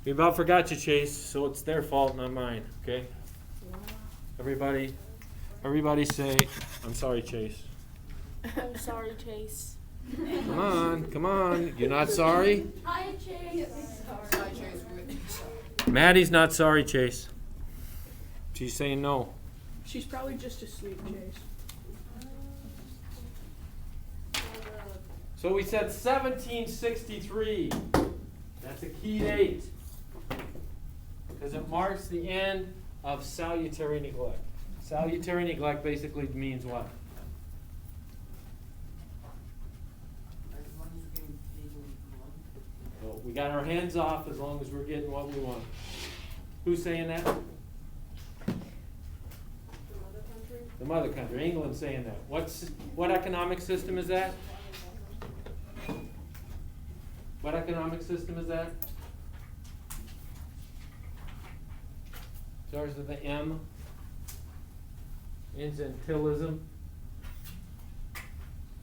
We about forgot you, Chase, so it's their fault, not mine, okay? Everybody say, I'm sorry, Chase. I'm sorry, Chase. Come on. You're not sorry? Hi, Chase. Hi, Chase. Maddie's not sorry, Chase. She's saying no. She's probably just asleep, Chase. So we said 1763. That's a key date. Because it marks the end of salutary neglect. Salutary neglect basically means what? So we got our hands off as long as we're getting what we want. Who's saying that? The mother country. England's saying that. What economic system is that? What economic system is that? Starts with the M. Ends in tillism.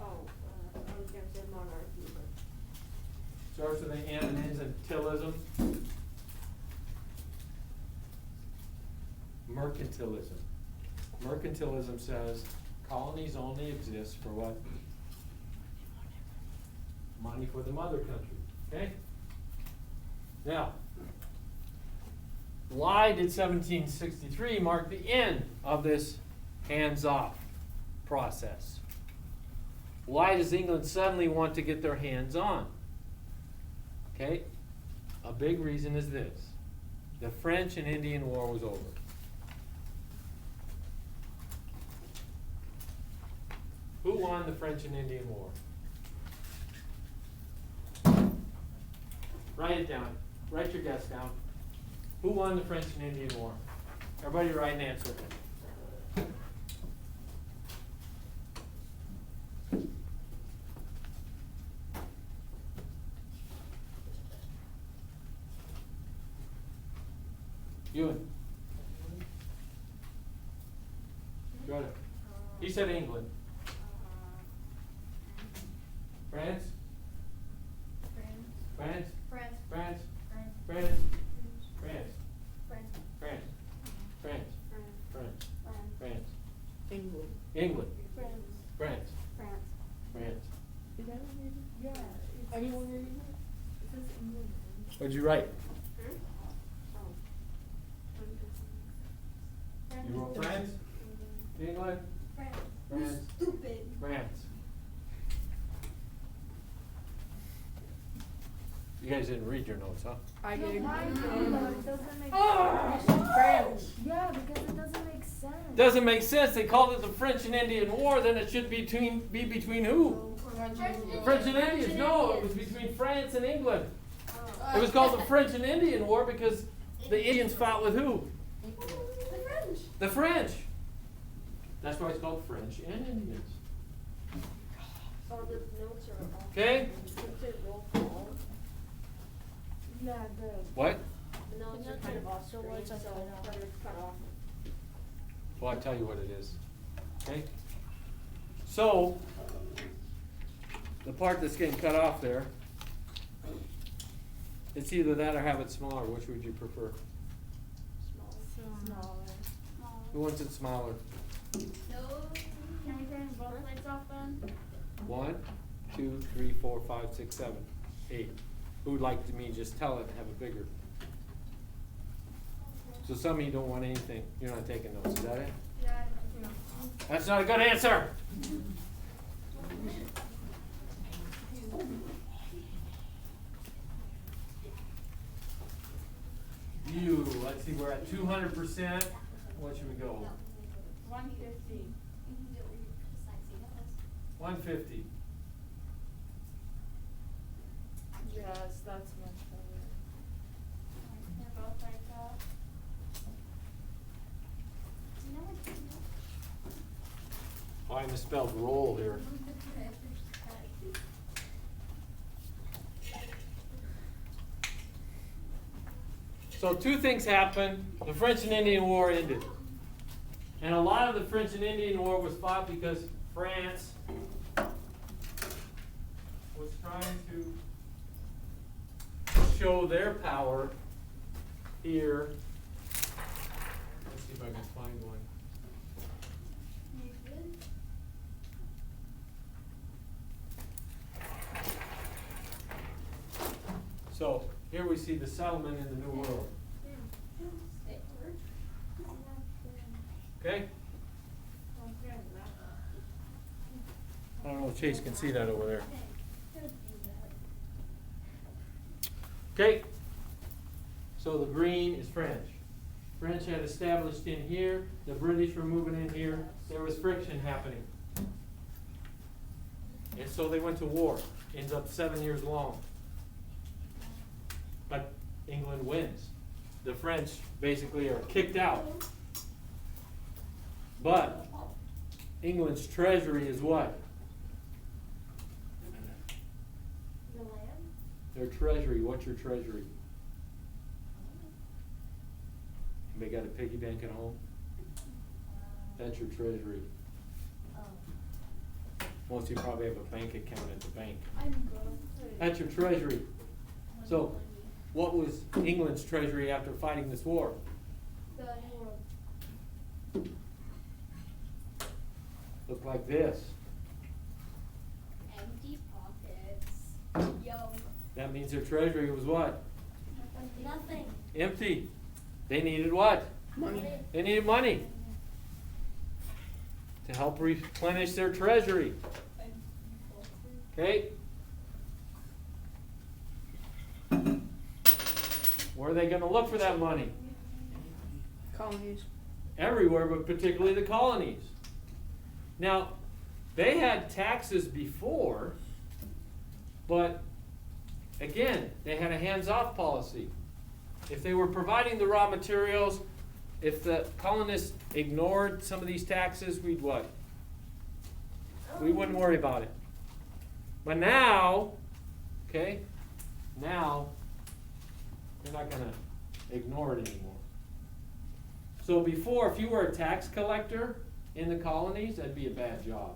I was going to say monarchy, but. Starts with an M and ends in tillism. Mercantilism. Mercantilism says colonies only exist for what? Money for the mother country. Okay? Now, why did 1763 mark the end of this hands-off process? Why does England suddenly want to get their hands on? Okay? A big reason is this. The French and Indian War was over. Who won the French and Indian War? Write it down. Write your guess down. Who won the French and Indian War? Everybody write an answer. Ewan. Go ahead. He said England. France? France? France? France? France? France? France? France? France? France? England. England. France. France. France. France. Is that what it is? Yeah. Anyone reading it? It says England. What'd you write? You wrote France? England? France. France? Stupid. France. You guys didn't read your notes, huh? I did. It doesn't make France. Yeah, because it doesn't make sense. Doesn't make sense. They called it the French and Indian War, then it should be between who? French and Indians. No, it was between France and England. It was called the French and Indian War because the Indians fought with who? The French. The French. That's why it's called French and Indians. All the notes are off. Okay? Roll call. Yeah, What? The notes are kind of off screen, so they're cut off. Well, I'll tell you what it is. Okay? So, the part that's getting cut off there, it's either that or have it smaller. Which would you prefer? Smaller. Who wants it smaller? No. Can we turn both lights off then? 1, 2, 3, 4, 5, 6, 7, 8. Who would like to me just tell it and have it bigger? So some of you don't want anything. You're not taking notes. Is that it? Yeah. That's not a good answer. Let's see, we're at 200%. What should we go? 150. 150. Yes, that's much better. Both lights off. Oh, I misspelled roll here. So two things happened. The French and Indian War ended. And a lot of the French and Indian War was fought because France was trying to show their power here. Let's see if I can find one. You good? So here we see the settlement in the New World. Okay? I don't know if Chase can see that over there. Okay? So the green is French. French had established in here, the British were moving in here, there was friction happening. And so they went to war, ends up 7 years long. But England wins. The French basically are kicked out. But England's treasury is what? The land? Their treasury. What's your treasury? Anybody got a piggy bank at home? That's your treasury. Oh. Most of you probably have a bank account at the bank. I'm good. That's your treasury. So, what was England's treasury after fighting this war? The New World. Looked like this. Empty pockets. Yum. That means their treasury was what? Nothing. Empty. They needed what? Money. They needed money to help replenish their treasury. Okay? Where are they going to look for that money? Colonies. Everywhere, but particularly the colonies. Now, they had taxes before, but again, they had a hands-off policy. If they were providing the raw materials, if the colonists ignored some of these taxes, we'd what? We wouldn't worry about it. But now, okay, now they're not going to ignore it anymore. So before, if you were a tax collector in the colonies, that'd be a bad job.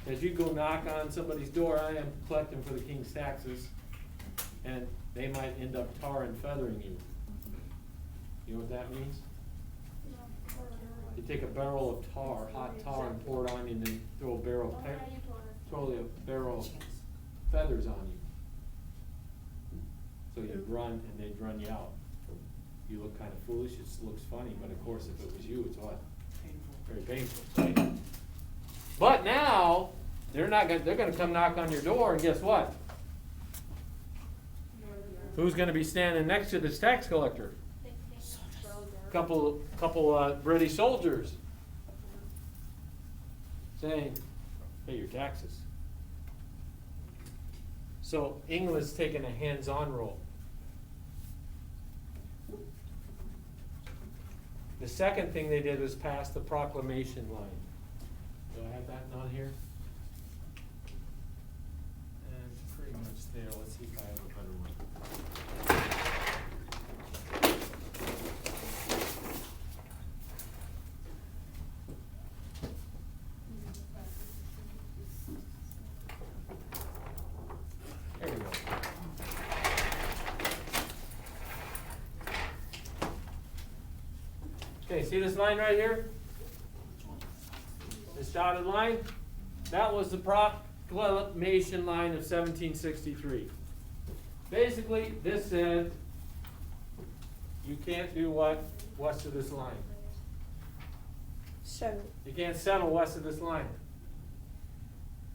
Because you'd go knock on somebody's door, I am collecting for the king's taxes, and they might end up tar and feathering you. You know what that means? You take a barrel of tar, hot tar, and pour it on you, and then throw a barrel of feathers on you. So you'd run, and they'd run you out. You look kind of foolish, it looks funny, but of course if it was you, it's what? Very painful, right? But now, they're gonna come knock on your door, and guess what? Who's gonna be standing next to this tax collector? Couple British soldiers saying, pay your taxes. So England's taking a hands-on role. The second thing they did was pass the Proclamation Line. Do I have that on here? And it's pretty much there. Let's see if I have a better one. There we go. Okay, see this line right here? This dotted line? That was the Proclamation Line of 1763. Basically, this said you can't do what west of this line. So, You can't settle west of this line.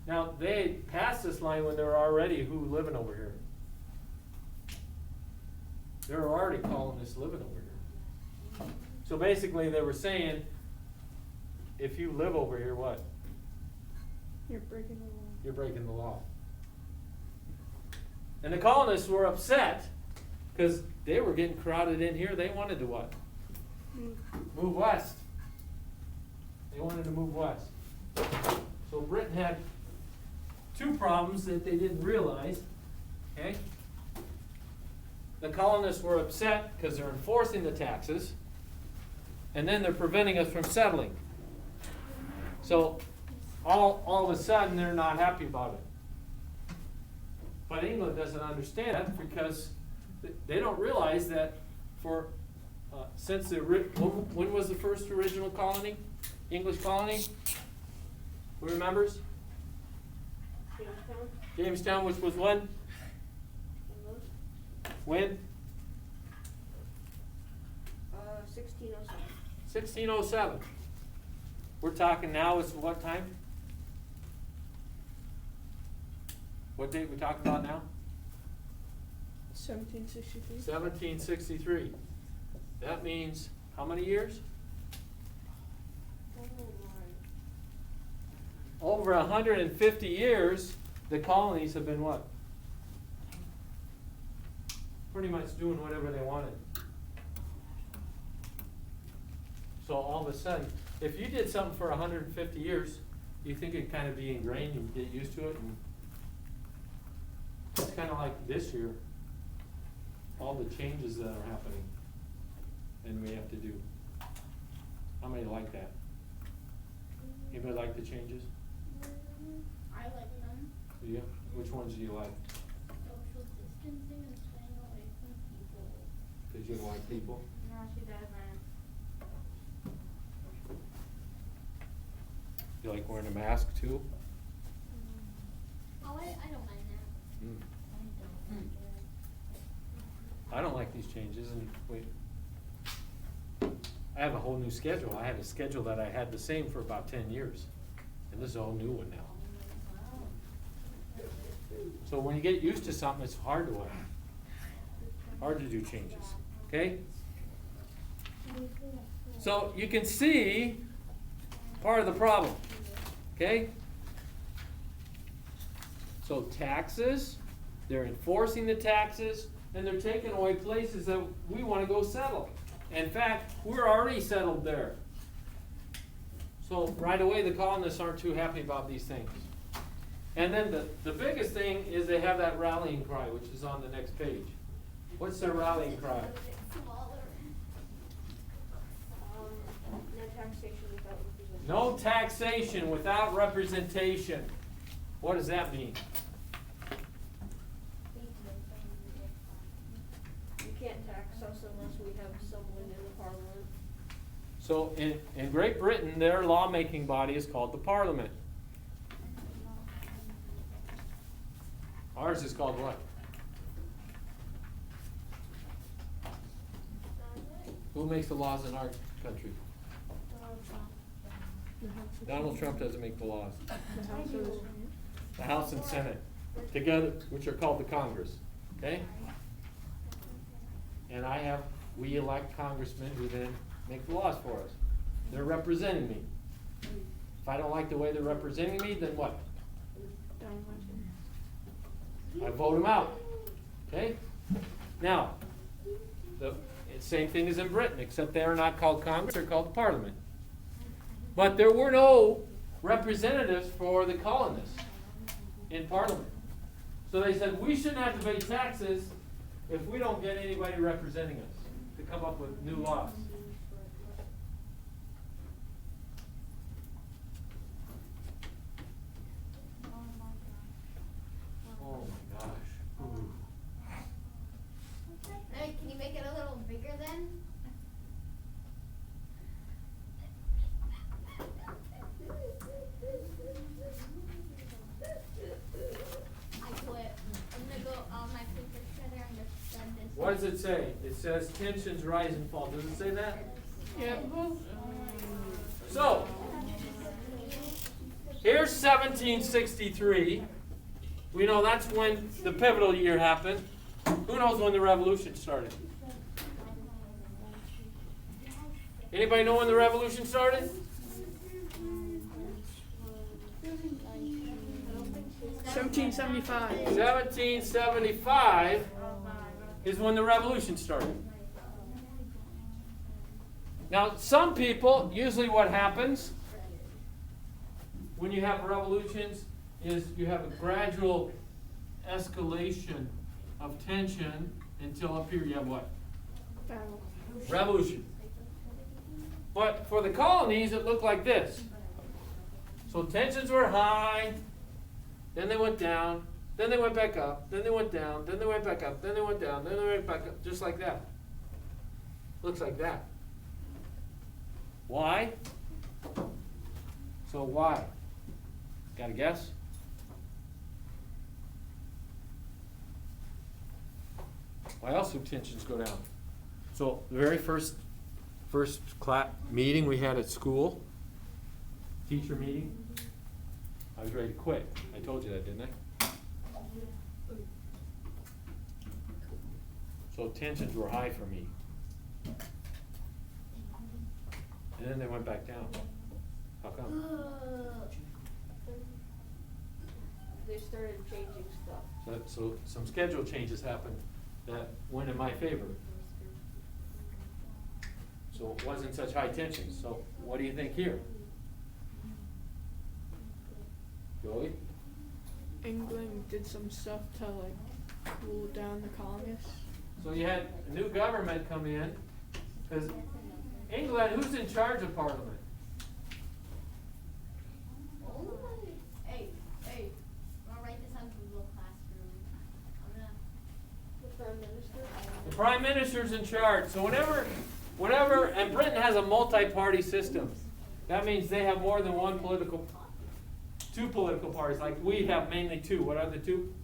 Now, they passed this line when there were already who living over here. There were already colonists living over here. So basically, they were saying, if you live over here, what? you're breaking the law. You're breaking the law. And the colonists were upset because they were getting crowded in here. They wanted to what? Move west. They wanted to move west. So Britain had two problems that they didn't realize. Okay? The colonists were upset because they're enforcing the taxes, and then they're preventing us from settling. So all of a sudden they're not happy about it. But England doesn't understand that because they don't realize that for, since when was the first original colony? English colony? Who remembers? Jamestown. Jamestown, which was when? When? 1607. 1607. We're talking now is what time? What date we talking about now? 1763. 1763. That means how many years? Over 150 years, the colonies have been what? Pretty much doing whatever they wanted. So all of a sudden, if you did something for 150 years, you think it'd kind of be ingrained and get used to it. And it's kind of like this year, all the changes that are happening, and we have to do. How many like that? Anybody like the changes? I like them. Do you? Which ones do you like? Social distancing and staying away from people. Because you don't like people? No, she doesn't. You like wearing a mask too? Oh, I don't mind that. Mm. I don't like it. I don't like these changes, and wait. I have a whole new schedule. I had a schedule that I had the same for about 10 years. And this is a whole new one now. So when you get used to something, it's hard to do changes. Okay? So you can see part of the problem. Okay? So taxes, they're enforcing the taxes, and they're taking away places that we want to go settle. In fact, we're already settled there. So right away, the colonists aren't too happy about these things. And then the biggest thing is they have that rallying cry, which is on the next page. What's their rallying cry? No taxation without representation. No taxation without representation. What does that mean? You can't tax us unless we have someone in the parliament. So in Great Britain, their lawmaking body is called the Parliament. Ours is called what? Who makes the laws in our country? Donald Trump doesn't make the laws. The House and Senate together, which are called the Congress. Okay? And we elect congressmen who then make the laws for us. They're representing me. If I don't like the way they're representing me, then what? I vote them out. Okay? Now, the same thing as in Britain, except they are not called Congress, they're called the Parliament. But there were no representatives for the colonists in Parliament. So they said, we shouldn't have to pay taxes if we don't get anybody representing us to come up with new laws. Oh my gosh. Ooh. Hey, can you make it a little bigger then? I quit. I'm gonna go on my paper shredder and just send this. What does it say? It says tensions rise and fall. Does it say that? Yeah. So, here's 1763. We know that's when the pivotal year happened. Who knows when the revolution started? Anybody know when the revolution started? 1775. 1775 is when the revolution started. Now, some people, usually what happens when you have revolutions is you have a gradual escalation of tension until up here you have what? Battle. Revolution. But for the colonies, it looked like this. So tensions were high, then they went down, then they went back up, then they went down, then they went back up, then they went down, then they went back up, just like that. Looks like that. Why? So why? Got a guess? Why else do tensions go down? So the very first meeting we had at school, teacher meeting, I was ready to quit. I told you that, didn't I? So tensions were high for me. And then they went back down. How come? They started changing stuff. So some schedule changes happened that went in my favor. So it wasn't such high tension. So what do you think here? Joey? England did some stuff to like cool down the colonists. So you had a new government come in, because England, who's in charge of Parliament? Hey, I'm gonna write this on Google Classroom. The Prime Minister. The Prime Minister's in charge. So whenever, and Britain has a multi-party system. That means they have more than two political parties, like we have mainly two. What are the two?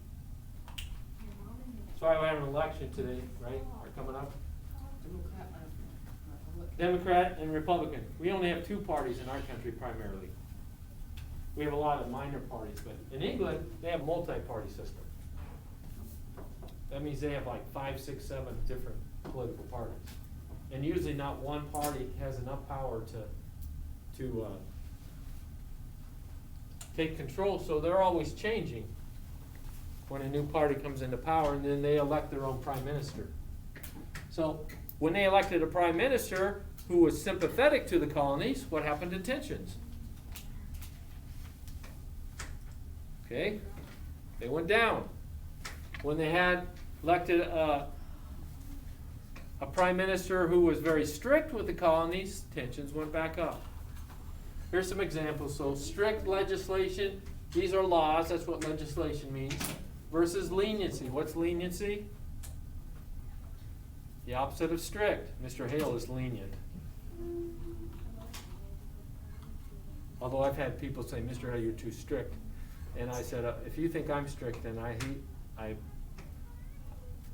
Sorry, we have an election today, right? Or coming up? Democrat and Republican. We only have two parties in our country primarily. We have a lot of minor parties, but in England, they have multi-party system. That means they have like 5, 6, 7 different political parties. And usually not one party has enough power to take control, so they're always changing when a new party comes into power, and then they elect their own prime minister. So when they elected a prime minister who was sympathetic to the colonies, what happened to tensions? Okay, they went down. When they had elected a prime minister who was very strict with the colonies, tensions went back up. Here's some examples. So strict legislation, these are laws, that's what legislation means, versus leniency. What's leniency? The opposite of strict. Mr. Hale is lenient. Although I've had people say, Mr. Hale, you're too strict. And I said, if you think I'm strict, then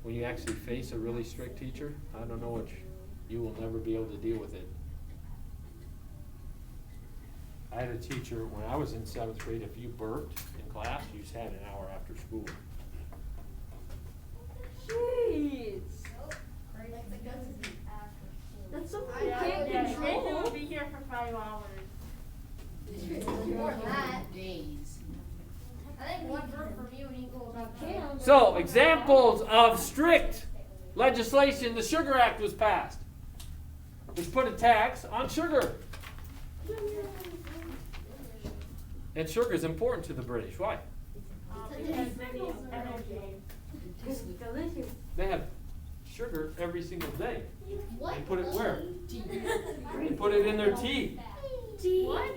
when you actually face a really strict teacher, I don't know what you will never be able to deal with it. I had a teacher, when I was in 7th grade, if you burped in class, you just had an hour after school. Jeez. That's something you can't control. will be here for 5 hours. More than that. Days. I think one burp from you and you go about Can. So, examples of strict legislation, the Sugar Act was passed, which put a tax on sugar. And sugar is important to the British. Why? Because they need energy. Delicious. They have sugar every single day. What? They put it where? They put it in their tea. What?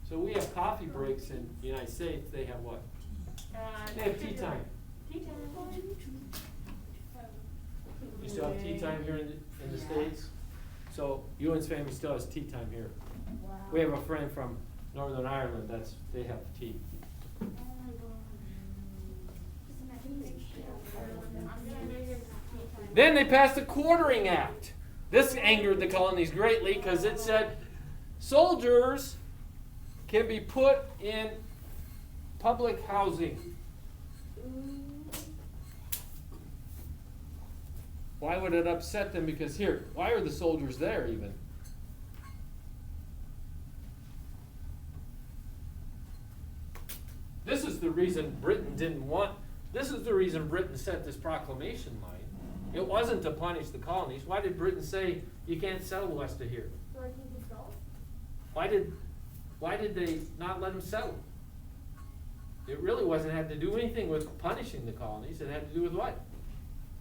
So we have coffee breaks in the United States. They have what? They have tea time. Tea time. You still have tea time here in the States? So Ewan's family still has tea time here. We have a friend from Northern Ireland, they have tea. Then they passed the Quartering Act. This angered the colonies greatly because it said soldiers can be put in public housing. Why would it upset them? Because here, why are the soldiers there even? This is the reason Britain sent this Proclamation Line. It wasn't to punish the colonies. Why did Britain say you can't settle west of here? Why did they not let them settle? It really had to do anything with punishing the colonies. It had to do with what?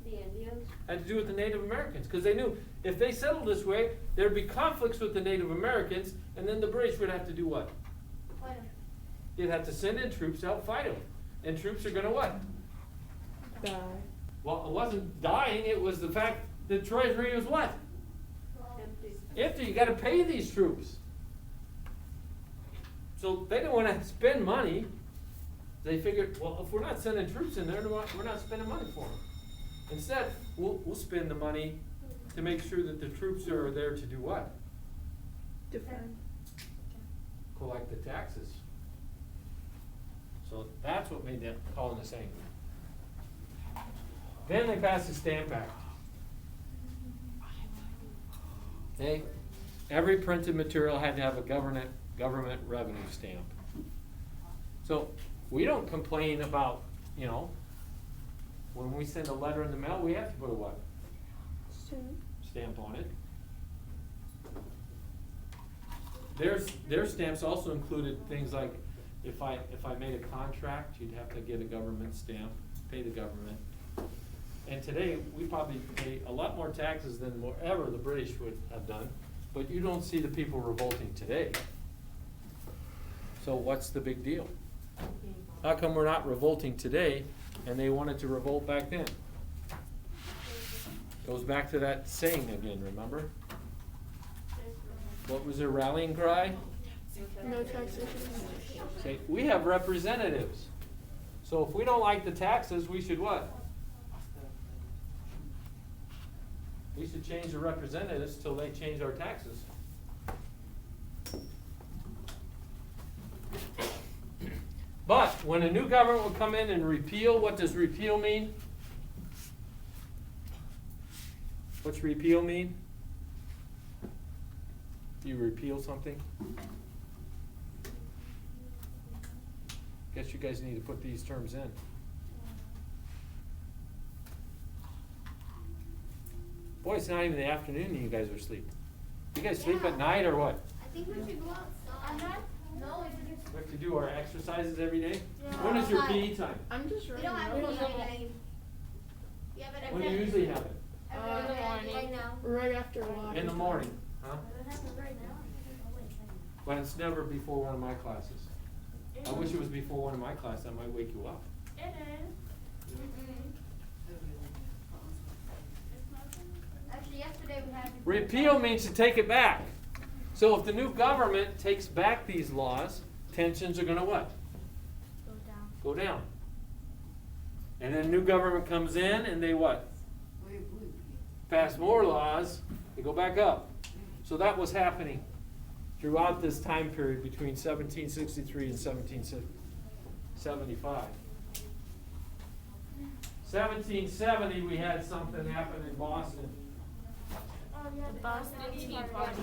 The Indians. Had to do with the Native Americans, because they knew if they settled this way, there'd be conflicts with the Native Americans, and then the British would have to do what? you'd have to send in troops to help fight them. And troops are gonna what? Die. Well, it wasn't dying, it was the fact that Treasury was what? Empty. Empty, you gotta pay these troops. So they didn't wanna spend money. They figured, well, if we're not sending troops in there, we're not spending money for them. Instead, we'll spend the money to make sure that the troops are there to do what? Defend. Collect the taxes. So that's what made them colonists angry. Then they passed the Stamp Act. Okay? Every printed material had to have a government revenue stamp. So we don't complain about, when we send a letter in the mail, we have to put a what? Stamp on it. Their stamps also included things like, if I made a contract, you'd have to get a government stamp, pay the government. And today, we probably pay a lot more taxes than whatever the British would have done, but you don't see the people revolting today. So what's the big deal? How come we're not revolting today, and they wanted to revolt back then? Goes back to that saying again, remember? What was their rallying cry? No taxation. Say, we have representatives. So if we don't like the taxes, we should what? We should change the representatives till they change our taxes. But when a new government will come in and repeal, what does repeal mean? What's repeal mean? You repeal something? Guess you guys need to put these terms in. Boy, it's not even the afternoon and you guys are sleeping. You guys sleep at night or what? I think we should go outside. No, We have to do our exercises every day? Yeah. When is your PE time? I'm just we running. don't have around. any. Yeah, but When do you usually have it? in the morning. Right now. Right after lunch. In the morning, huh? It happens right now. But it's never before one of my classes. I wish it was before one of my classes, that might wake you up. It is. Actually, yesterday we had. Repeal means to take it back. So if the new government takes back these laws, tensions are gonna what? Go down. Go down. And then new government comes in and they what? Pass more laws, they go back up. So that was happening throughout this time period between 1763 and 1775. 1770, we had something happen in Boston. The Boston Tea Party.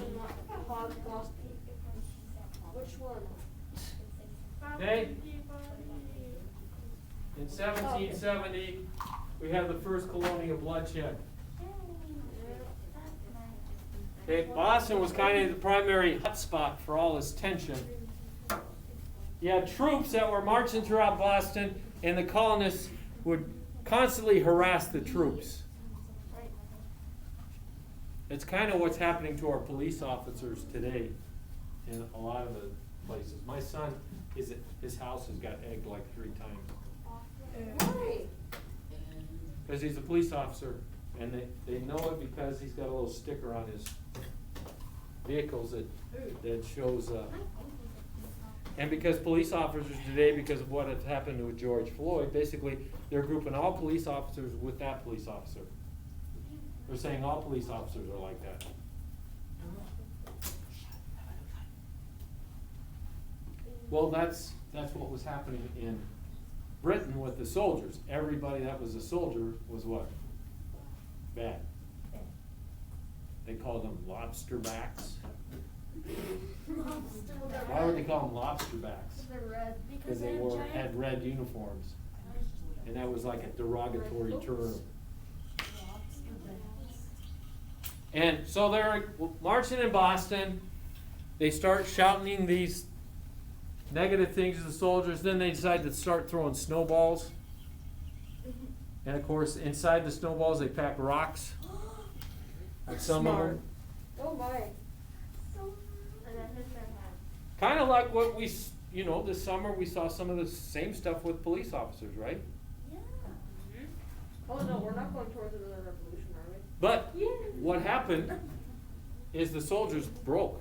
Which one? Okay. In 1770, we had the first colonial bloodshed. Okay, Boston was kind of the primary hotspot for all this tension. You had troops that were marching throughout Boston, and the colonists would constantly harass the troops. It's kind of what's happening to our police officers today in a lot of the places. My son, his house has got egged like 3 times. Why? Because he's a police officer, and they know it because he's got a little sticker on his vehicles that shows, and because police officers today, because of what had happened with George Floyd, basically they're grouping all police officers with that police officer. They're saying all police officers are like that. Well, that's what was happening in Britain with the soldiers. Everybody that was a soldier was what? Bad. They called them lobster backs. Why would they call them lobster backs? They're red. Because they had red uniforms. And that was like a derogatory term. And so they're marching in Boston. They start shouting these negative things to the soldiers. Then they decide to start throwing snowballs. And of course, inside the snowballs, they pack rocks. Like some of them. Oh my. And then hit their head. Kind of like what we you know, this summer we saw some of the same stuff with police officers, right? Oh no, we're not going towards another revolution, are we? But what happened is the soldiers broke.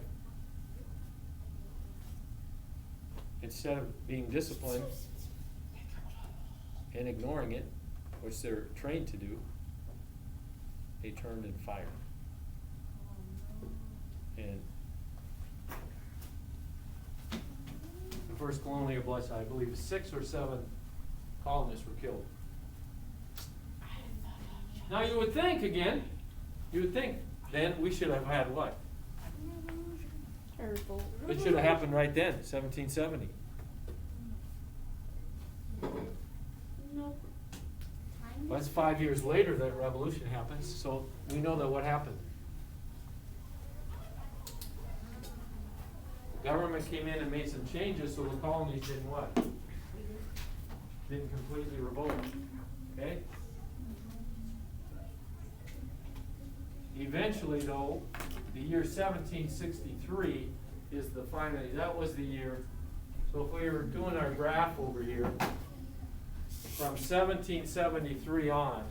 Instead of being disciplined and ignoring it, which they're trained to do, they turned and fired. And the first colonial bloodshed, I believe 6 or 7 colonists were killed. Now you would think then we should have had what? Terrible. It should have happened right then, 1770. Nope. That's 5 years later that revolution happens, so we know that what happened. The government came in and made some changes so the colonies didn't what? Didn't completely revolt. Okay? Eventually though, the year 1763 is the final, that was the year. So if we were doing our graph over here, from 1773 on,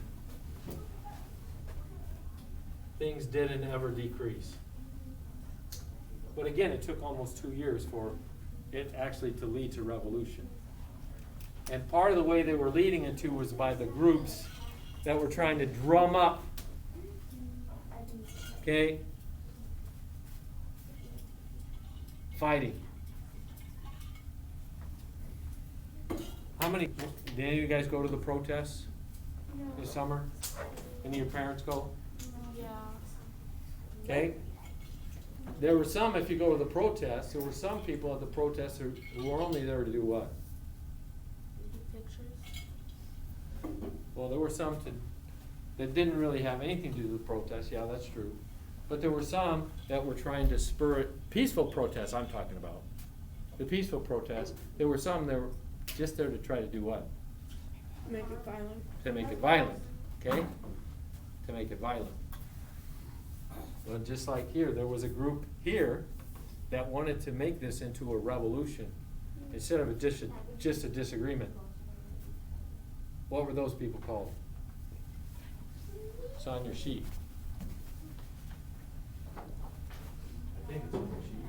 things didn't ever decrease. But again, it took almost 2 years for it actually to lead to revolution. And part of the way they were leading it to was by the groups that were trying to drum up, okay, fighting. How many, did any of you guys go to the protests this summer? Any of your parents go? Yeah. Okay? There were some, if you go to the protests, there were some people at the protests who were only there to do what? Pictures. Well, there were some that didn't really have anything to do with protests, yeah, that's true. But there were some that were trying to spur it, peaceful protests I'm talking about. The peaceful protests, there were some that were just there to try to do what? Make it violent. To make it violent, okay? To make it violent. Well, just like here, there was a group here that wanted to make this into a revolution instead of just a disagreement. What were those people called? It's on your sheet. I think it's on your sheet.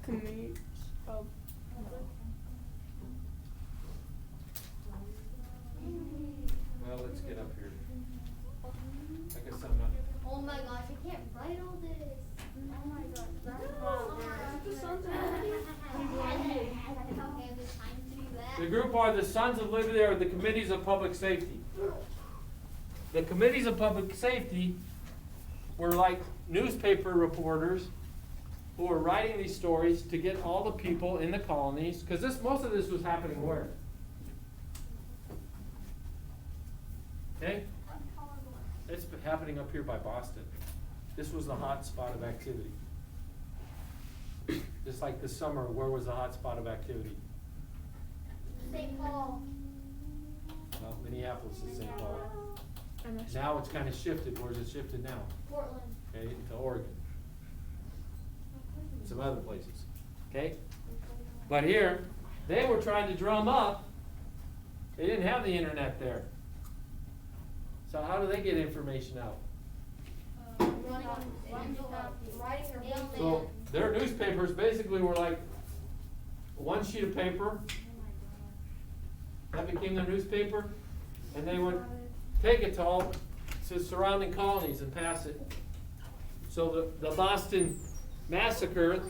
Committees of Well, let's get up here. I guess I'm not. Oh my gosh, I can't write all this. Oh my god, that's The Sons of Okay, I have the time to do that. The group are the Sons of Liberty or the Committees of Public Safety. The Committees of Public Safety were like newspaper reporters who were writing these stories to get all the people in the colonies, because most of this was happening where? Okay? It's happening up here by Boston. This was the hot spot of activity. Just like this summer, where was the hot spot of activity? St. Paul. Well, Minneapolis is St. Paul. MS. Now it's kind of shifted. Where's it shifted now? Portland. Okay, to Oregon. And some other places. Okay? But here, they were trying to drum up. They didn't have the internet there. So how do they get information out? So their newspapers basically were like one sheet of paper. That became their newspaper. And they would take it to all to surrounding colonies and pass it. So the Boston Massacre,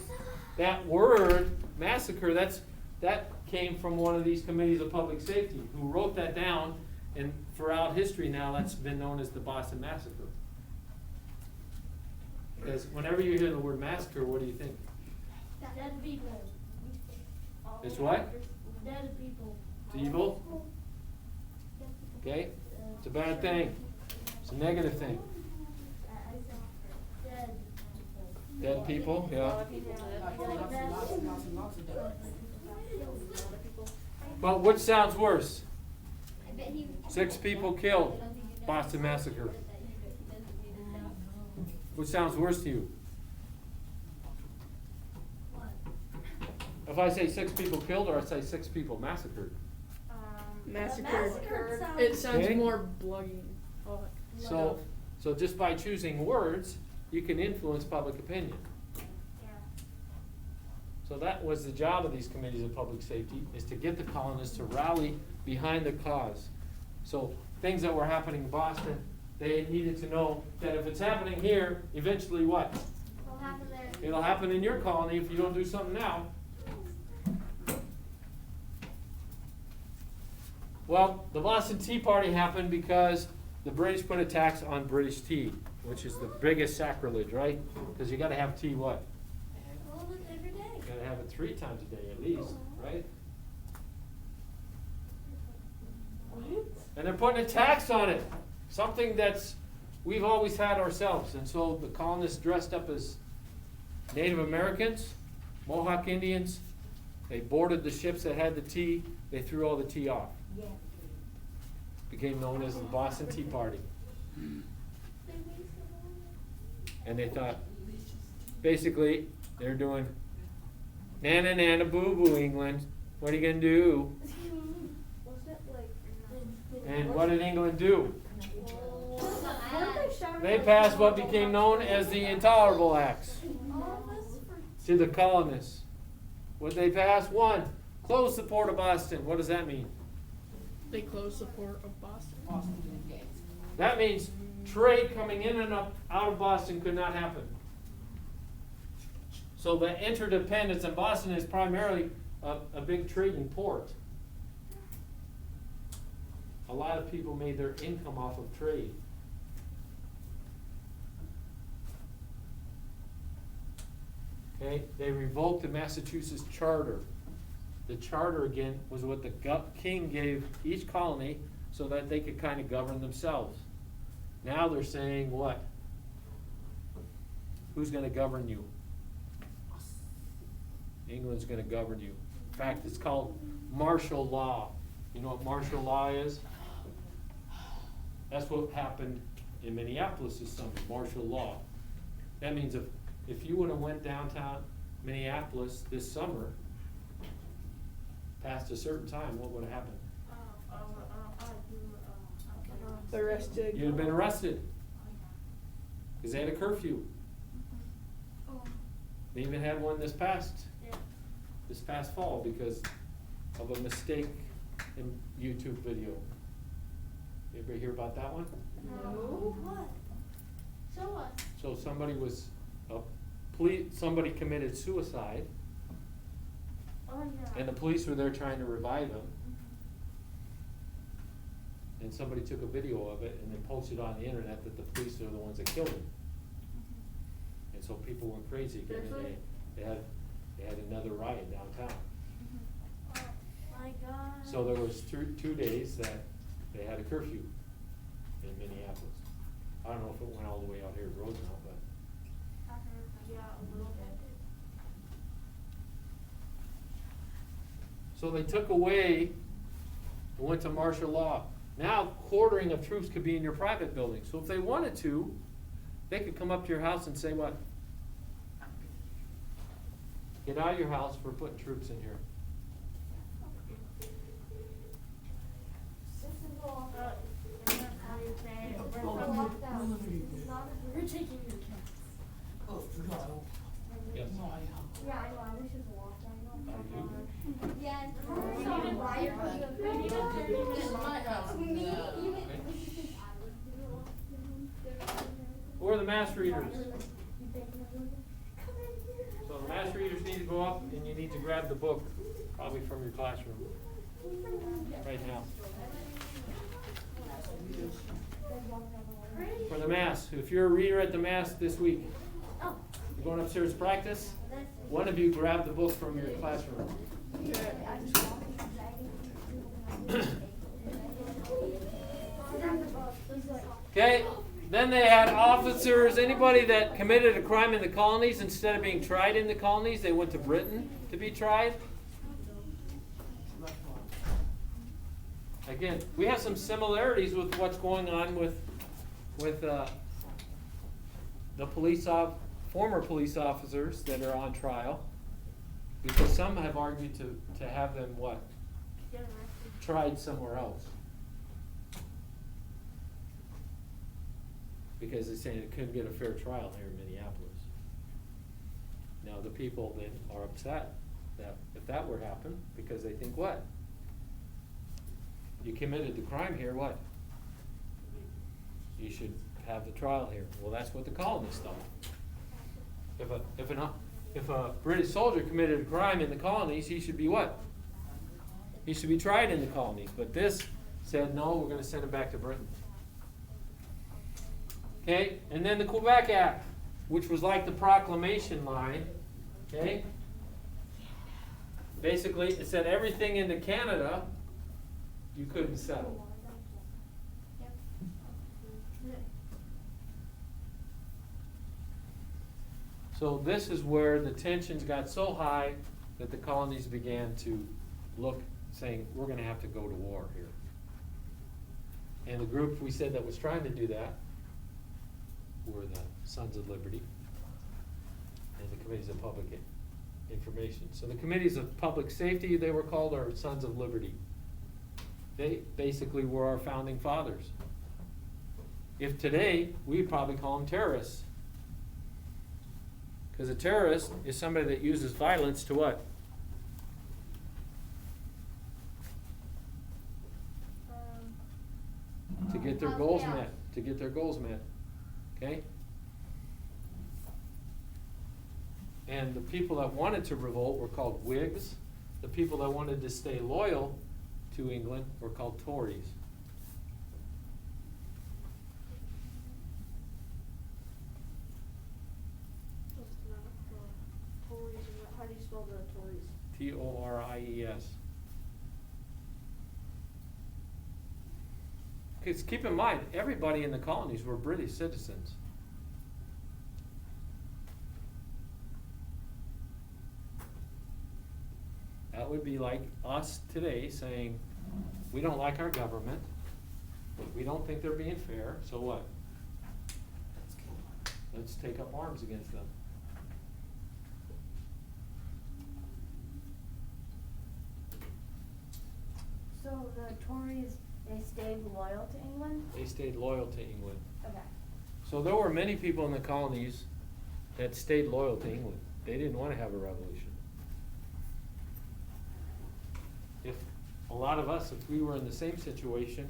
that word, massacre, that came from one of these committees of public safety who wrote that down, and throughout history now that's been known as the Boston Massacre. Because whenever you hear the word massacre, what do you think? dead people. It's what? Dead people. It's evil? Okay? It's a bad thing. It's a negative thing. Dead Dead people, people. yeah. Well, which sounds worse? 6 people killed, Boston Massacre. Which sounds worse to you? If I say 6 people killed, or I say 6 people massacred. Massacred. Massacred It sounds Okay. more bloody. Oh, So, so just by choosing words, you can influence public opinion. Yeah. So that was the job of these committees of public safety, is to get the colonists to rally behind the cause. So things that were happening in Boston, they needed to know that if it's happening here, eventually what? It'll happen there. It'll happen in your colony if you don't do something now. Well, the Boston Tea Party happened because the British put a tax on British tea, which is the biggest sacrilege, right? Because you gotta have tea what? Almost every day. You gotta have it 3 times a day at least, right? And they're putting a tax on it, something that's we've always had ourselves. And so the colonists dressed up as Native Americans, Mohawk Indians. They boarded the ships that had the tea. They threw all the tea off. Became known as the Boston Tea Party. And they thought, basically, they're doing, nana nana boo boo England, what are you gonna do? Was that like? And what did England do? Weren't they shouting They like- passed what became known as the Intolerable Acts to the colonists. What they passed? 1, close the port of Boston. What does that mean? they closed the port of Boston. That means trade coming in and out of Boston could not happen. So the interdependence, and Boston is primarily a big trading port. A lot of people made their income off of trade. Okay, they revoked the Massachusetts charter. The charter, again, was what the king gave each colony so that they could kind of govern themselves. Now they're saying what? Who's going to govern you? England's going to govern you. In fact, it's called martial law. You know what martial law is? That's what happened in Minneapolis this summer, martial law. That means if you would have went downtown Minneapolis this summer, past a certain time, what would have happened? Arrested. You'd have been arrested. Because they had a curfew. They even had one this past fall because of a mistake in YouTube video. You ever hear about that one? No. What? Show us. So somebody committed suicide, Oh, yeah. and the police were there trying to revive him. And somebody took a video of it and then posted on the internet that the police are the ones that killed him. And so people went crazy again, and they had another riot downtown. Oh, my God. So there was 2 days that they had a curfew in Minneapolis. I don't know if it went all the way out here to Roosevelt, but. I heard, yeah, a little bit. So they took away and went to martial law. Now quartering of troops could be in your private building. So if they wanted to, they could come up to your house and say what? Get out of your house, we're putting troops in here. We're taking your kids. Yes. Yeah, I know, I wish it was a walk down. Yes. We need a wire for the- we need a 30-minute walk. Who are the mass readers? So the mass readers need to go up and you need to grab the book, probably from your classroom, right now. For the mass, if you're a reader at the mass this week, you're going upstairs to practice, one of you grab the book from your classroom. Okay, then they had officers, anybody that committed a crime in the colonies, instead of being tried in the colonies, they went to Britain to be tried. Again, we have some similarities with what's going on with the former police officers that are on trial. Because some have argued to have them what? Get arrested. Tried somewhere else. Because they're saying it couldn't get a fair trial here in Minneapolis. Now, the people then are upset that if that were to happen, because they think what? You committed the crime here, what? You should have the trial here. Well, that's what the colonists thought. If a British soldier committed a crime in the colonies, he should be what? He should be tried in the colonies. But this said, no, we're going to send him back to Britain. Okay, and then the Quebec Act, which was like the Proclamation Line. Okay, basically it said everything into Canada you couldn't settle. So this is where the tensions got so high that the colonies began to look, saying, we're going to have to go to war here. And the group we said that was trying to do that were the Sons of Liberty and the Committees of Public Information. So the Committees of Public Safety, they were called our Sons of Liberty. They basically were our founding fathers. If today, we'd probably call them terrorists. Because a terrorist is somebody that uses violence to what? To get their goals met. To get their goals met. Okay? And the people that wanted to revolt were called Whigs. The people that wanted to stay loyal to England were called Tories. Tories, how do you spell the Tories? Tories. Because keep in mind, everybody in the colonies were British citizens. That would be like us today saying, we don't like our government, we don't think they're being fair, so what? Let's take up arms against them. So the Tories, they stayed loyal to England? They stayed loyal to England. Okay. So there were many people in the colonies that stayed loyal to England. They didn't want to have a revolution. If a lot of us, if we were in the same situation,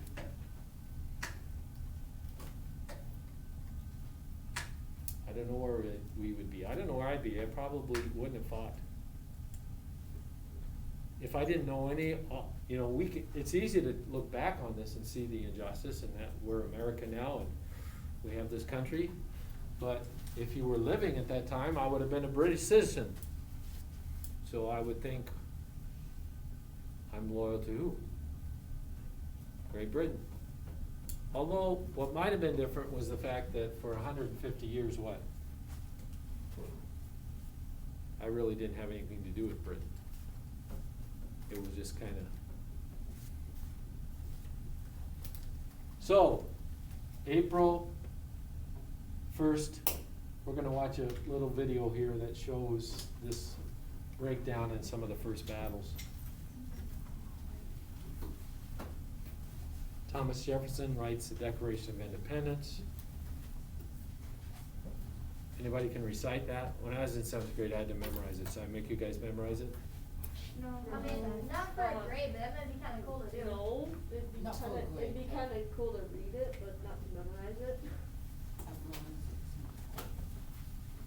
I don't know where we would be. I don't know where I'd be. I probably wouldn't have fought. If I didn't know any, you know, it's easy to look back on this and see the injustice and that we're America now and we have this country. But if you were living at that time, I would have been a British citizen. So I would think, I'm loyal to who? Great Britain. Although, what might have been different was the fact that for 150 years, what? I really didn't have anything to do with Britain. It was just kind of. So, April 1st, we're going to watch a little video here that shows this breakdown in some of the first battles. Thomas Jefferson writes the Declaration of Independence. Anybody can recite that? When I was in 7th grade, I had to memorize it, so I make you guys memorize it? No. I mean, not for a grade, but that might be kind of cool to do. No, it'd Not for a be grade. kind of cool to read it, but not to memorize it.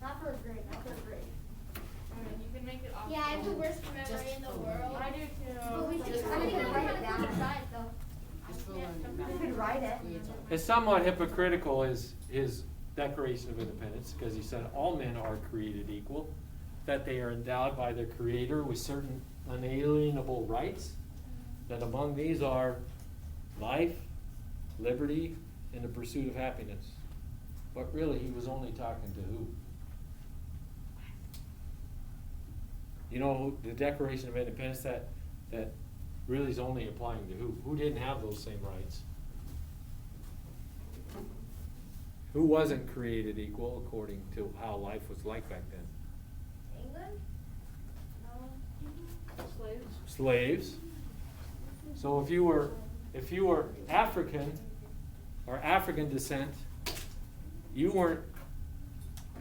Not for a grade, not for a grade. I mean, you can make it optional. Yeah, I have the worst memory Just in the for world. I do too. But we should Just kind of for write learning. it down besides though. Just for Yeah, learning. You could write it. It's somewhat hypocritical, his Declaration of Independence, because he said all men are created equal, that they are endowed by their Creator with certain unalienable rights, that among these are life, liberty, and the pursuit of happiness. But really, he was only talking to who? You know, the Declaration of Independence, that really is only applying to who? Who didn't have those same rights? Who wasn't created equal according to how life was like back then? England? No. slaves. So if you were African or African descent, you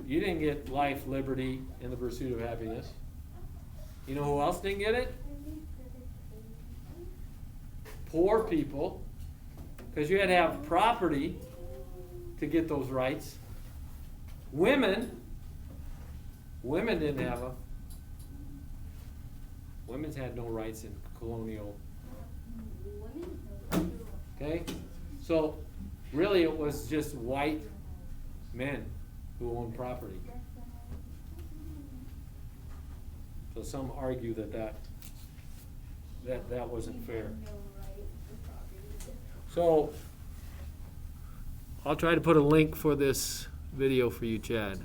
didn't get life, liberty, and the pursuit of happiness. You know who else didn't get it? Poor people, because you had to have property to get those rights. Women didn't have women's had no rights in colonial. Okay? So really it was just white men who owned property. So some argue that wasn't fair. So I'll try to put a link for this video for you, Chad.